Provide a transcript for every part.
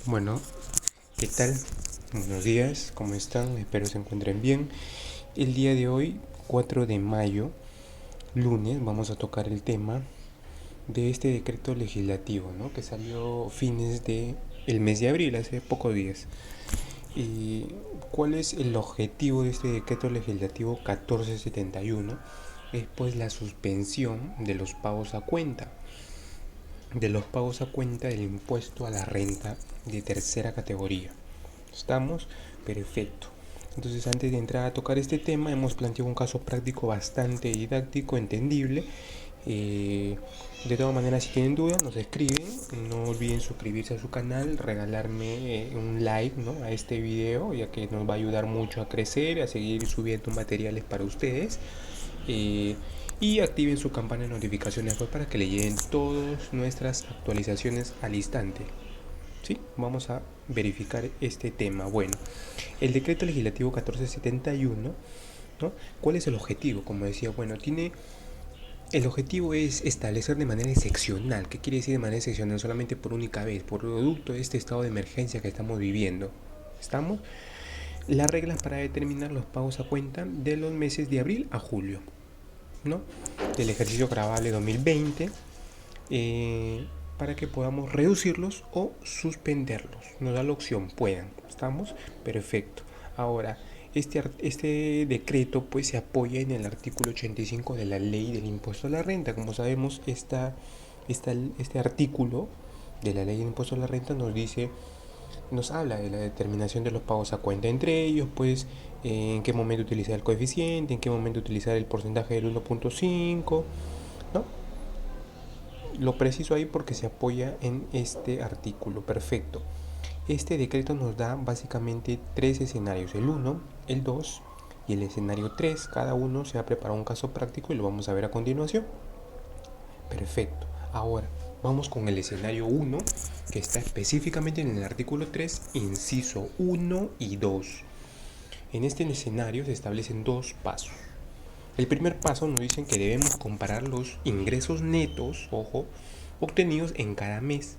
Bueno, ¿qué tal? Buenos días, ¿cómo están? Espero se encuentren bien. El día de hoy, 4 de mayo, lunes, vamos a tocar el tema de este decreto legislativo, ¿no? Que salió fines de el mes de abril, hace pocos días. ¿Y cuál es el objetivo de este decreto legislativo 1471? Es pues la suspensión de los pagos a cuenta del impuesto a la renta de tercera categoría. ¿Estamos? Perfecto. Entonces, antes de entrar a tocar este tema, hemos planteado un caso práctico bastante didáctico, entendible. De todas maneras, si tienen dudas, nos escriben. No olviden suscribirse a su canal, regalarme un like, ¿no?, a este video, ya que nos va a ayudar mucho a crecer, a seguir subiendo materiales para ustedes. Y activen su campana de notificaciones pues, para que le lleguen todas nuestras actualizaciones al instante. ¿Sí? Vamos a verificar este tema. Bueno, el decreto legislativo 1471, ¿no? ¿Cuál es el objetivo? Como decía, bueno, el objetivo es establecer de manera excepcional. ¿Qué quiere decir de manera excepcional? Solamente por única vez, por producto de este estado de emergencia que estamos viviendo. ¿Estamos? Las reglas para determinar los pagos a cuenta de los meses de abril a julio, ¿no?, del ejercicio gravable 2020, para que podamos reducirlos o suspenderlos. Nos da la opción, puedan. ¿Estamos? Perfecto. Ahora, este decreto pues se apoya en el artículo 85 de la ley del impuesto a la renta. Como sabemos, este artículo de la ley del impuesto a la renta nos habla de la determinación de los pagos a cuenta, entre ellos pues en qué momento utilizar el coeficiente, en qué momento utilizar el porcentaje del 1.5, ¿no? Lo preciso ahí porque se apoya en este artículo. Perfecto. Este decreto nos da básicamente tres escenarios, el 1, el 2 y el escenario 3. Cada uno se ha preparado un caso práctico y lo vamos a ver a continuación. Perfecto. Ahora, vamos con el escenario 1, que está específicamente en el artículo 3, inciso 1 y 2. En este escenario se establecen dos pasos. El primer paso nos dicen que debemos comparar los ingresos netos, ojo, obtenidos en cada mes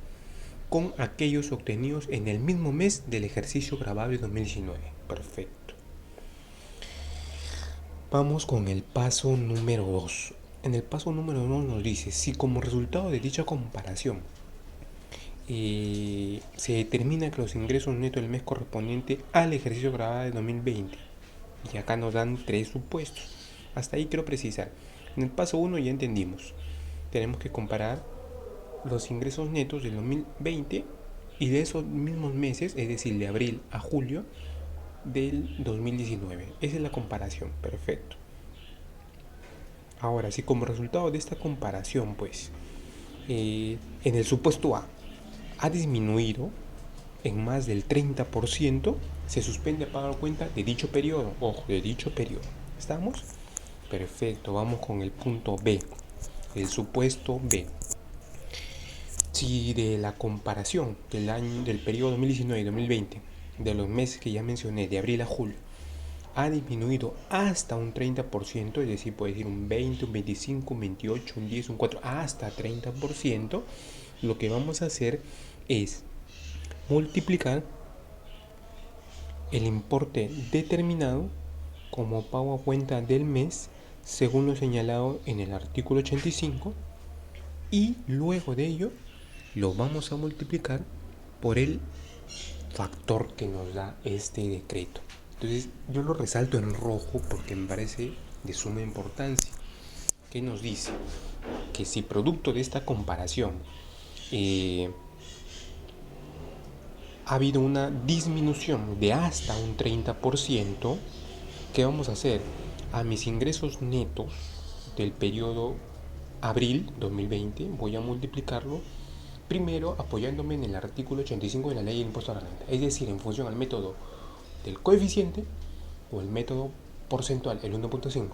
con aquellos obtenidos en el mismo mes del ejercicio gravable 2019. Perfecto. Vamos con el paso número 2. En el paso número 2 nos dice, si como resultado de dicha comparación se determina que los ingresos netos del mes correspondiente al ejercicio gravable de 2020, y acá nos dan tres supuestos. Hasta ahí quiero precisar. En el paso 1 ya entendimos. Tenemos que comparar los ingresos netos del 2020 y de esos mismos meses, es decir, de abril a julio del 2019. Esa es la comparación. Perfecto. Ahora, si como resultado de esta comparación, pues, en el supuesto A, ha disminuido en más del 30%, se suspende a pagar cuenta de dicho periodo. Ojo, de dicho periodo. ¿Estamos? Perfecto, vamos con el punto B, el supuesto B. Si de la comparación del periodo 2019 y 2020, de los meses que ya mencioné, de abril a julio, ha disminuido hasta un 30%, es decir, puede decir un 20, un 25, un 28, un 10, un 4, hasta 30%, lo que vamos a hacer es multiplicar el importe determinado como pago a cuenta del mes según lo señalado en el artículo 85, y luego de ello lo vamos a multiplicar por el factor que nos da este decreto. Entonces yo lo resalto en rojo porque me parece de suma importancia. ¿Qué nos dice? Que si producto de esta comparación ha habido una disminución de hasta un 30%, ¿qué vamos a hacer? A mis ingresos netos del periodo abril 2020 voy a multiplicarlo primero apoyándome en el artículo 85 de la ley del impuesto a la renta, es decir, en función al método del coeficiente o el método porcentual, el 1.5,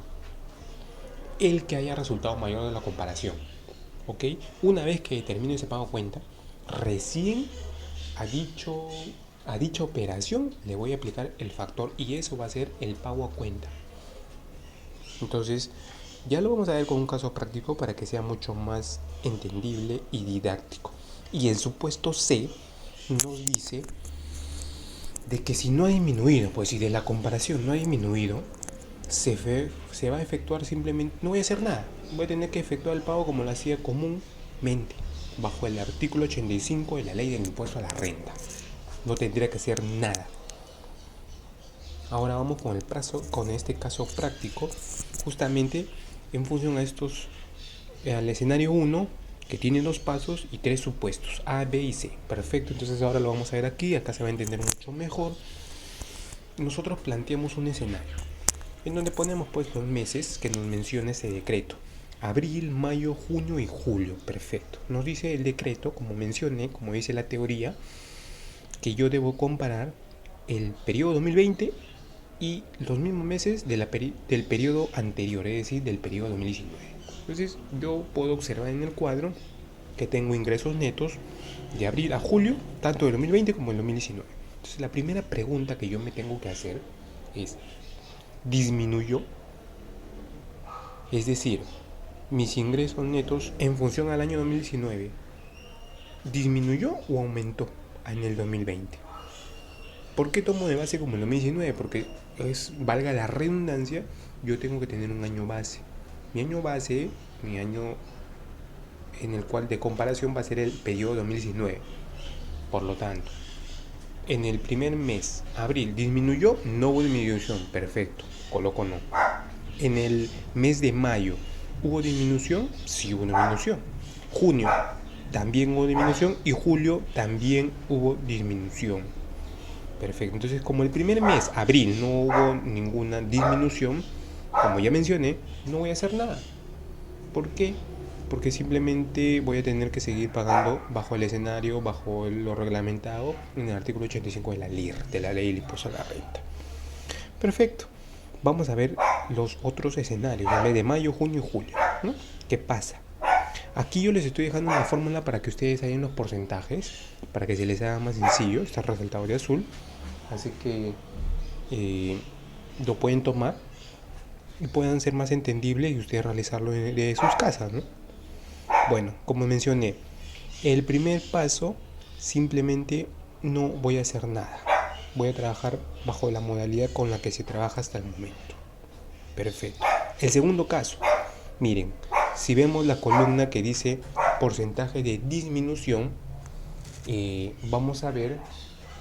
el que haya resultado mayor de la comparación. ¿Ok? Una vez que determine ese pago a cuenta, recién a dicha operación le voy a aplicar el factor y eso va a ser el pago a cuenta. Entonces, ya lo vamos a ver con un caso práctico para que sea mucho más entendible y didáctico. Y el supuesto C nos dice de que si no ha disminuido, pues si de la comparación no ha disminuido, se va a efectuar simplemente, no voy a hacer nada, voy a tener que efectuar el pago como lo hacía comúnmente, bajo el artículo 85 de la ley del impuesto a la renta. No tendría que hacer nada. Ahora vamos con este caso práctico, justamente en función a al escenario 1, que tiene 2 pasos y 3 supuestos, A, B y C. Perfecto, entonces ahora lo vamos a ver aquí, acá se va a entender mucho mejor. Nosotros planteamos un escenario en donde ponemos pues los meses que nos menciona ese decreto: abril, mayo, junio y julio. Perfecto. Nos dice el decreto, como mencioné, como dice la teoría, que yo debo comparar el periodo 2020 y los mismos meses del periodo anterior, es decir, del periodo 2019. Entonces yo puedo observar en el cuadro que tengo ingresos netos de abril a julio, tanto del 2020 como del 2019. Entonces la primera pregunta que yo me tengo que hacer es: ¿disminuyó? Es decir, mis ingresos netos en función al año 2019, ¿disminuyó o aumentó en el 2020? ¿Por qué tomo de base como el 2019? Porque valga la redundancia, yo tengo que tener un año base. Mi año en el cual de comparación va a ser el periodo 2019. Por lo tanto, en el primer mes, abril, ¿disminuyó? No hubo disminución. Perfecto, coloco no. En el mes de mayo, ¿hubo disminución? Sí hubo disminución. Junio, también hubo disminución. Y julio, también hubo disminución. Perfecto, entonces como el primer mes, abril, no hubo ninguna disminución, como ya mencioné, no voy a hacer nada. ¿Por qué? Porque simplemente voy a tener que seguir pagando bajo el escenario, bajo lo reglamentado en el artículo 85 de la LIR, de la Ley del Impuesto a la Renta. Perfecto. Vamos a ver los otros escenarios, el mes de mayo, junio y julio, ¿no? ¿Qué pasa? Aquí yo les estoy dejando una fórmula para que ustedes hagan los porcentajes, para que se les haga más sencillo. Está resaltado de azul, así que lo pueden tomar y puedan ser más entendibles y ustedes realizarlo de sus casas, ¿no? Bueno, como mencioné, el primer paso, simplemente no voy a hacer nada. Voy a trabajar bajo la modalidad con la que se trabaja hasta el momento. Perfecto. El segundo caso, miren, si vemos la columna que dice porcentaje de disminución, vamos a ver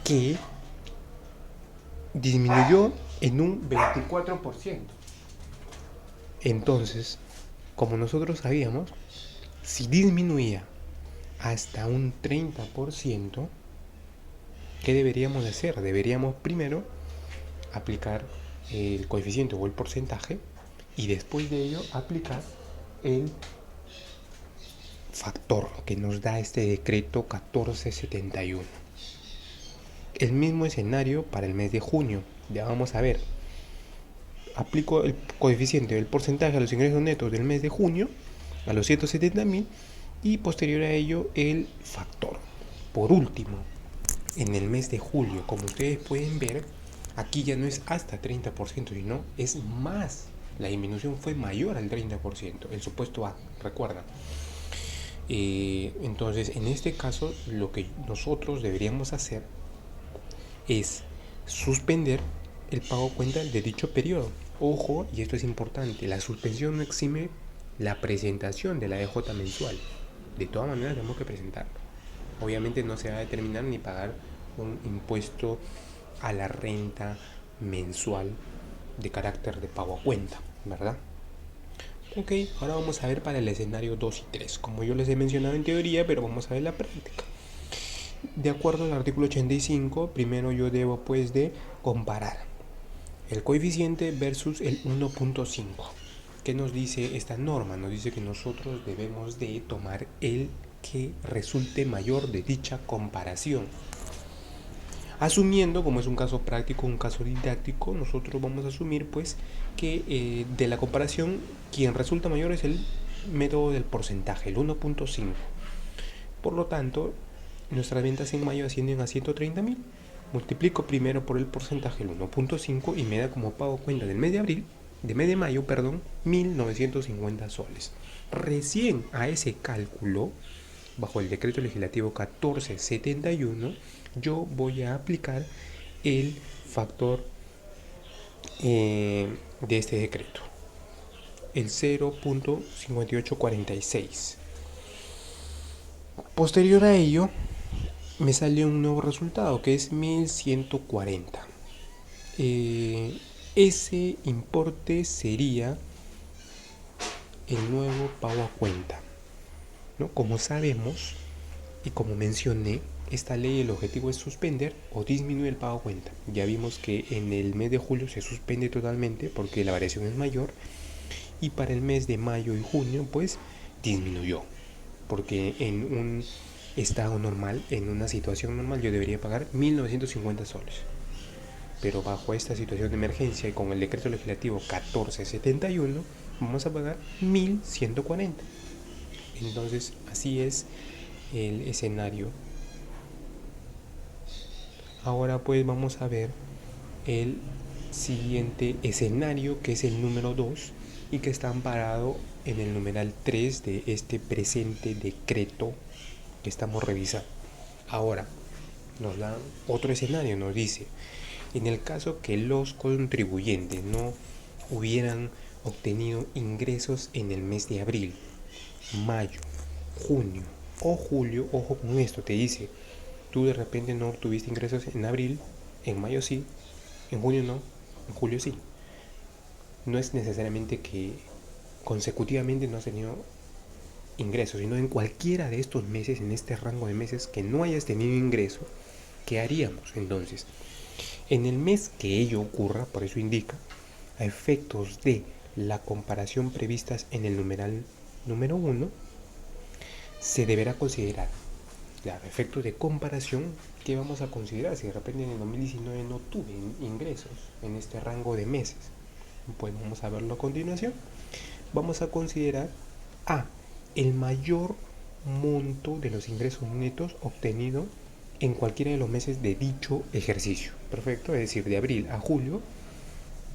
que disminuyó en un 24%. Entonces, como nosotros sabíamos, si disminuía hasta un 30%, ¿qué deberíamos hacer? Deberíamos primero aplicar el coeficiente o el porcentaje y después de ello aplicar el factor que nos da este decreto 1471. El mismo escenario para el mes de junio. Ya vamos a ver. Aplico el coeficiente del porcentaje a los ingresos netos del mes de junio, a los 170.000, y posterior a ello el factor. Por último, en el mes de julio, como ustedes pueden ver, aquí ya no es hasta 30%, sino es más. La disminución fue mayor al 30%, el supuesto A, recuerda. Entonces, en este caso, lo que nosotros deberíamos hacer es suspender el pago cuenta de dicho periodo. Ojo, y esto es importante, la suspensión no exime la presentación de la EJ mensual. De todas maneras tenemos que presentarlo. Obviamente no se va a determinar ni pagar un impuesto a la renta mensual de carácter de pago a cuenta, ¿verdad? Ok, ahora vamos a ver para el escenario 2 y 3, como yo les he mencionado en teoría, pero vamos a ver la práctica. De acuerdo al artículo 85, primero yo debo pues de comparar el coeficiente versus el 1.5. ¿Qué nos dice esta norma? Nos dice que nosotros debemos de tomar el que resulte mayor de dicha comparación. Asumiendo, como es un caso práctico, un caso didáctico, nosotros vamos a asumir pues que de la comparación quien resulta mayor es el método del porcentaje, el 1.5. Por lo tanto, nuestras ventas en mayo ascienden a 130.000. Multiplico primero por el porcentaje, el 1.5, y me da como pago cuenta del mes de mayo, 1.950 soles. Recién a ese cálculo bajo el decreto legislativo 1471, yo voy a aplicar el factor de este decreto, el 0.5846. Posterior a ello, me sale un nuevo resultado que es 1140. Ese importe sería el nuevo pago a cuenta, ¿no? Como sabemos y como mencioné, esta ley, el objetivo es suspender o disminuir el pago a cuenta. Ya vimos que en el mes de julio se suspende totalmente porque la variación es mayor, y para el mes de mayo y junio pues disminuyó, porque en un estado normal, en una situación normal, yo debería pagar 1950 soles. Pero bajo esta situación de emergencia y con el decreto legislativo 1471 vamos a pagar 1140. Entonces así es el escenario. Ahora pues vamos a ver el siguiente escenario, que es el número 2 y que está amparado en el numeral 3 de este presente decreto que estamos revisando. Ahora nos da otro escenario, nos dice: en el caso que los contribuyentes no hubieran obtenido ingresos en el mes de abril, mayo, junio o julio, ojo con esto, te dice, tú de repente no obtuviste ingresos en abril, en mayo sí, en junio no, en julio sí. No es necesariamente que consecutivamente no has tenido ingresos, sino en cualquiera de estos meses, en este rango de meses que no hayas tenido ingreso. ¿Qué haríamos entonces? En el mes que ello ocurra, por eso indica, a efectos de la comparación previstas en el numeral número 1, se deberá considerar, claro, efectos de comparación, que vamos a considerar si de repente en el 2019 no tuve ingresos en este rango de meses. Pues vamos a verlo a continuación. Vamos a considerar A, el mayor monto de los ingresos netos obtenido en cualquiera de los meses de dicho ejercicio. Perfecto, es decir, de abril a julio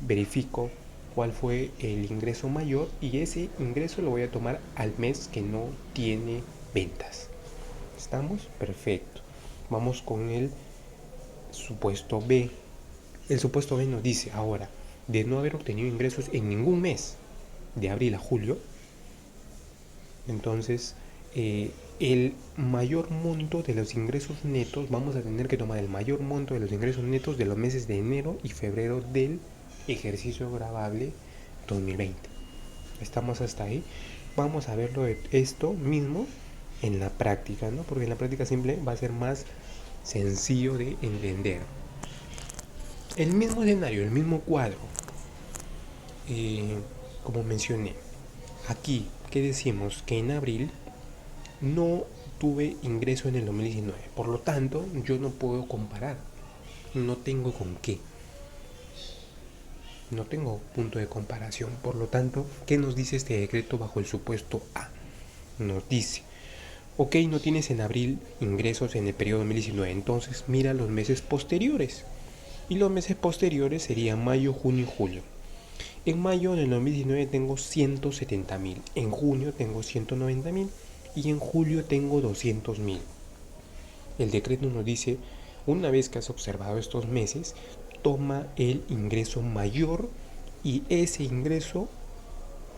verifico cuál fue el ingreso mayor y ese ingreso lo voy a tomar al mes que no tiene ventas. ¿Estamos? Perfecto. Vamos con el supuesto B. El supuesto B nos dice ahora, de no haber obtenido ingresos en ningún mes de abril a julio, entonces el mayor monto de los ingresos netos, vamos a tener que tomar el mayor monto de los ingresos netos de los meses de enero y febrero del ejercicio gravable 2020. ¿Estamos hasta ahí? Vamos a verlo esto mismo en la práctica, ¿no? Porque en la práctica simple va a ser más sencillo de entender. El mismo escenario, el mismo cuadro, como mencioné, aquí, ¿qué decimos? Que en abril no tuve ingreso en el 2019, por lo tanto, yo no puedo comparar, no tengo con qué. No tengo punto de comparación, por lo tanto, ¿qué nos dice este decreto bajo el supuesto A? Nos dice, ok, no tienes en abril ingresos en el periodo 2019, entonces mira los meses posteriores. Y los meses posteriores serían mayo, junio y julio. En mayo del 2019 tengo 170.000, en junio tengo 190.000 y en julio tengo 200.000. El decreto nos dice, una vez que has observado estos meses, toma el ingreso mayor y ese ingreso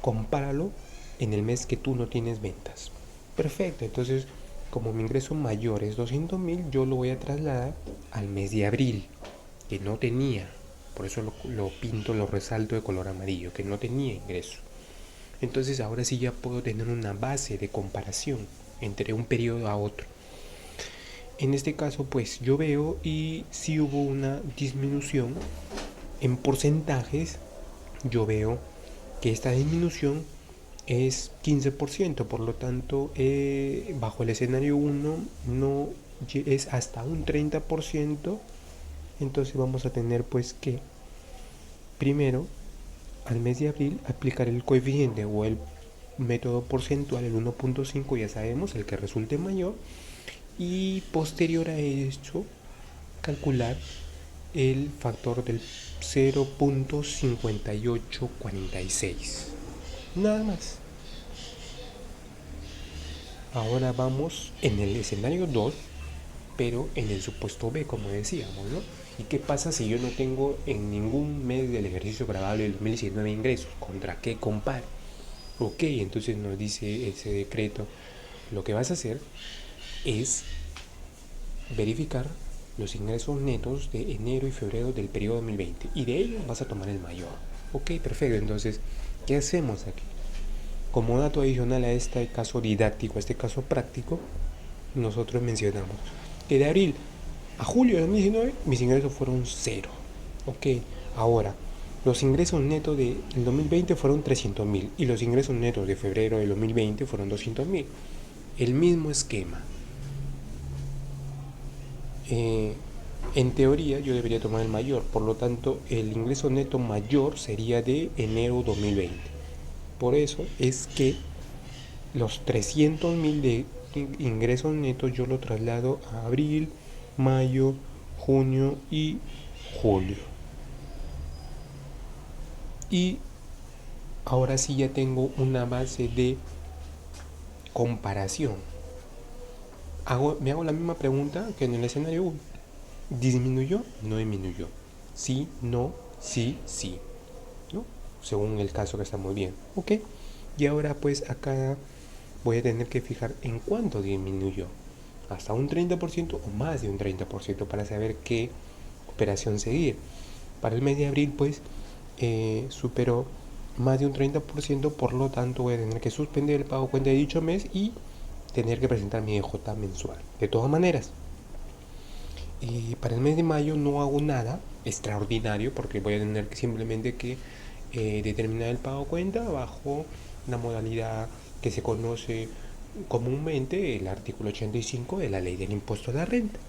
compáralo en el mes que tú no tienes ventas. Perfecto, entonces como mi ingreso mayor es 200.000, yo lo voy a trasladar al mes de abril, que no tenía, por eso lo pinto, lo resalto de color amarillo, que no tenía ingreso. Entonces ahora sí ya puedo tener una base de comparación entre un periodo a otro. En este caso pues yo veo y si hubo una disminución en porcentajes, yo veo que esta disminución es 15%, por lo tanto bajo el escenario 1 no es hasta un 30%. Entonces vamos a tener pues que primero al mes de abril aplicar el coeficiente o el método porcentual, el 1.5, ya sabemos, el que resulte mayor, y posterior a esto calcular el factor del 0.5846. Nada más. Ahora vamos en el escenario 2, pero en el supuesto B, como decíamos, ¿no? ¿Y qué pasa si yo no tengo en ningún mes del ejercicio grabable del 2019 ingresos? ¿Contra qué comparo? Ok, entonces nos dice ese decreto, lo que vas a hacer es verificar los ingresos netos de enero y febrero del periodo 2020 y de ellos vas a tomar el mayor. Ok, perfecto. Entonces, ¿qué hacemos aquí? Como dato adicional a este caso didáctico, a este caso práctico, nosotros mencionamos que de abril a julio de 2019 mis ingresos fueron cero. Ok, ahora los ingresos netos del 2020 fueron 300.000 y los ingresos netos de febrero del 2020 fueron 200.000. El mismo esquema. En teoría yo debería tomar el mayor, por lo tanto el ingreso neto mayor sería de enero 2020. Por eso es que los 300.000 de ingresos netos yo lo traslado a abril, mayo, junio y julio. Y ahora sí ya tengo una base de comparación. Me hago la misma pregunta que en el escenario 1. ¿Disminuyó? No disminuyó. Sí, no, sí, sí. ¿No? Según el caso que está muy bien. Ok. Y ahora pues acá voy a tener que fijar en cuánto disminuyó. Hasta un 30% o más de un 30% para saber qué operación seguir. Para el mes de abril pues superó más de un 30%, por lo tanto voy a tener que suspender el pago cuenta de dicho mes y tener que presentar mi EJ mensual. De todas maneras, para el mes de mayo no hago nada extraordinario porque voy a tener que simplemente que determinar el pago cuenta bajo la modalidad que se conoce comúnmente, el artículo 85 de la ley del impuesto a la renta.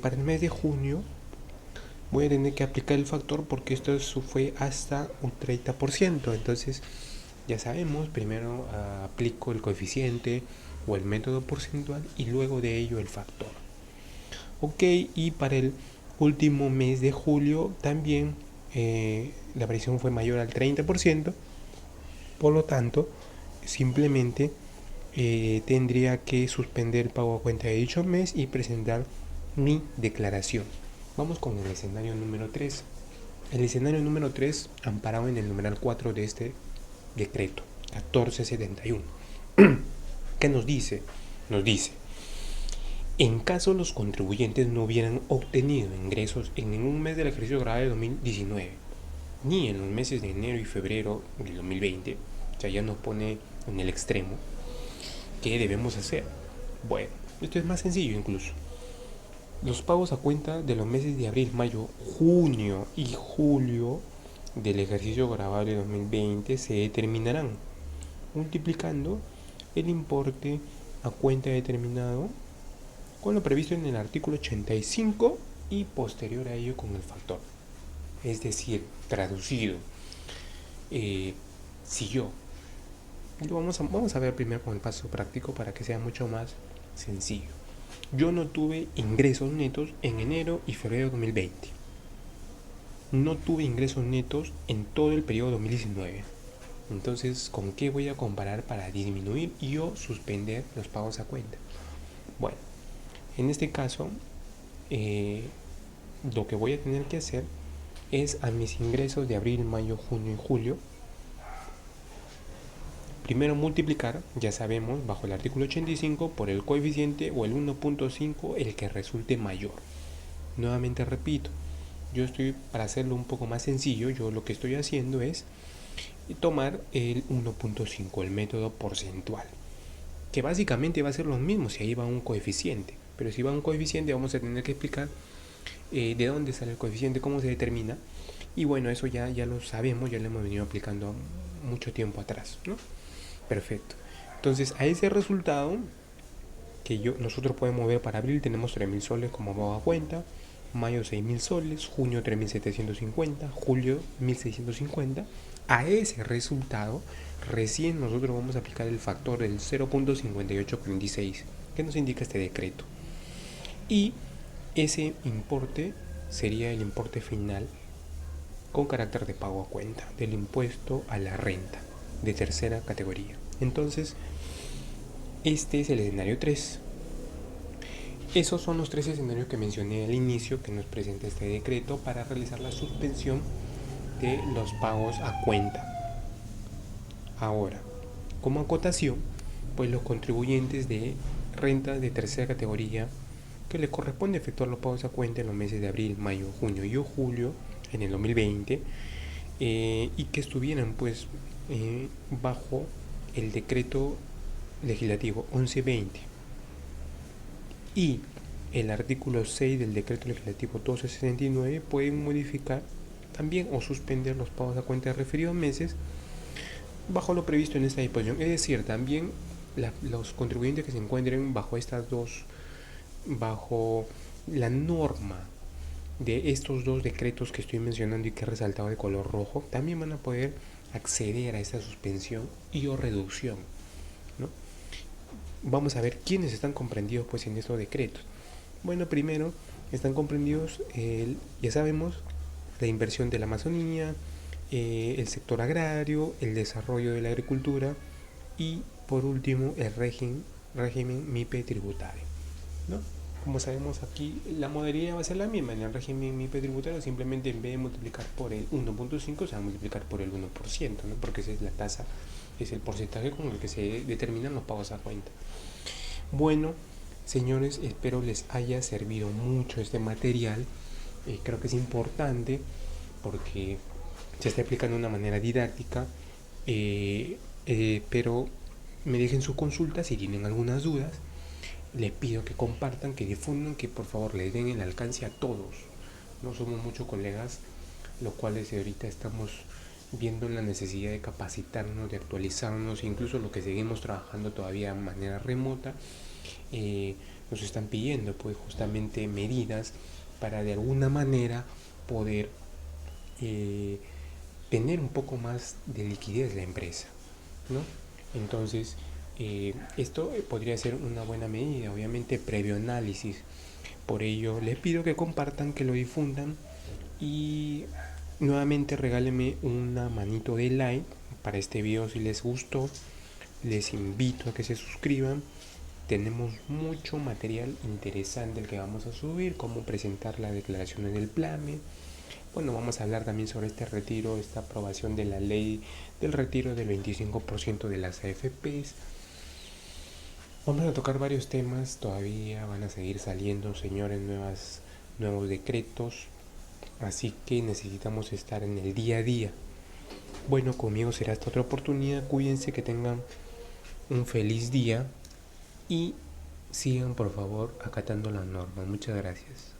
Para el mes de junio voy a tener que aplicar el factor porque esto fue hasta un 30%. Entonces ya sabemos, primero aplico el coeficiente o el método porcentual y luego de ello el factor. Ok, y para el último mes de julio también la variación fue mayor al 30%, por lo tanto simplemente tendría que suspender el pago a cuenta de dicho mes y presentar mi declaración. Vamos con el escenario número 3. El escenario número 3, amparado en el numeral 4 de este decreto 1471. ¿Qué nos dice? Nos dice: en caso los contribuyentes no hubieran obtenido ingresos en ningún mes del ejercicio grabable de 2019, ni en los meses de enero y febrero del 2020, o sea, ya nos pone en el extremo, ¿qué debemos hacer? Bueno, esto es más sencillo incluso. Los pagos a cuenta de los meses de abril, mayo, junio y julio del ejercicio grabable 2020 se determinarán multiplicando el importe a cuenta determinado con lo previsto en el artículo 85 y posterior a ello con el factor. Es decir, traducido, si yo, vamos a ver primero con el paso práctico para que sea mucho más sencillo. Yo no tuve ingresos netos en enero y febrero de 2020. No tuve ingresos netos en todo el periodo 2019. Entonces, ¿con qué voy a comparar para disminuir y o suspender los pagos a cuenta? Bueno, en este caso, lo que voy a tener que hacer es a mis ingresos de abril, mayo, junio y julio, primero multiplicar, ya sabemos, bajo el artículo 85 por el coeficiente o el 1.5, el que resulte mayor. Nuevamente repito, yo estoy, para hacerlo un poco más sencillo, yo lo que estoy haciendo es tomar el 1.5, el método porcentual, que básicamente va a ser lo mismo si ahí va un coeficiente, pero si va un coeficiente vamos a tener que explicar de dónde sale el coeficiente, cómo se determina, y bueno, eso ya lo sabemos, ya lo hemos venido aplicando mucho tiempo atrás, ¿no? Perfecto. Entonces, a ese resultado que nosotros podemos ver para abril, tenemos 3.000 soles como pago a cuenta, mayo 6.000 soles, junio 3.750, julio 1.650. A ese resultado, recién nosotros vamos a aplicar el factor del 0.5846, que nos indica este decreto. Y ese importe sería el importe final con carácter de pago a cuenta del impuesto a la renta de tercera categoría. Entonces, Este es el escenario 3. Esos son los tres escenarios que mencioné al inicio que nos presenta este decreto para realizar la suspensión de los pagos a cuenta. Ahora, como acotación, pues los contribuyentes de renta de tercera categoría que le corresponde efectuar los pagos a cuenta en los meses de abril, mayo, junio y julio en el 2020 y que estuvieran pues bajo el decreto legislativo 1120 y el artículo 6 del decreto legislativo 1269 pueden modificar también o suspender los pagos a cuenta de referidos meses bajo lo previsto en esta disposición. Es decir, también los contribuyentes que se encuentren bajo estas dos, bajo la norma de estos dos decretos que estoy mencionando y que he resaltado de color rojo, también van a poder acceder a esta suspensión y o reducción, ¿no? Vamos a ver quiénes están comprendidos pues en estos decretos. Bueno, primero están comprendidos, ya sabemos, la inversión de la Amazonía, el sector agrario, el desarrollo de la agricultura y por último el régimen MIPE tributario, ¿no? Como sabemos aquí la modalidad va a ser la misma. En el régimen MIPE tributario simplemente en vez de multiplicar por el 1.5 se va a multiplicar por el 1%, ¿no? Porque esa es la tasa, es el porcentaje con el que se determinan los pagos a cuenta. Bueno, señores, espero les haya servido mucho este material. Creo que es importante porque se está explicando de una manera didáctica, pero me dejen su consulta si tienen algunas dudas. Les pido que compartan, que difundan, que por favor les den el alcance a todos. No somos muchos colegas, los cuales ahorita estamos viendo la necesidad de capacitarnos, de actualizarnos, incluso lo que seguimos trabajando todavía de manera remota, nos están pidiendo pues justamente medidas para de alguna manera poder tener un poco más de liquidez la empresa, ¿no? Entonces, esto podría ser una buena medida, obviamente previo análisis. Por ello, les pido que compartan, que lo difundan y nuevamente regálenme una manito de like para este video si les gustó. Les invito a que se suscriban. Tenemos mucho material interesante el que vamos a subir, cómo presentar las declaraciones del PLAME. Bueno, vamos a hablar también sobre este retiro, esta aprobación de la ley del retiro del 25% de las AFPs. Vamos a tocar varios temas, todavía van a seguir saliendo, señores, nuevos decretos, así que necesitamos estar en el día a día. Bueno, conmigo será esta otra oportunidad, cuídense, que tengan un feliz día y sigan por favor acatando las normas. Muchas gracias.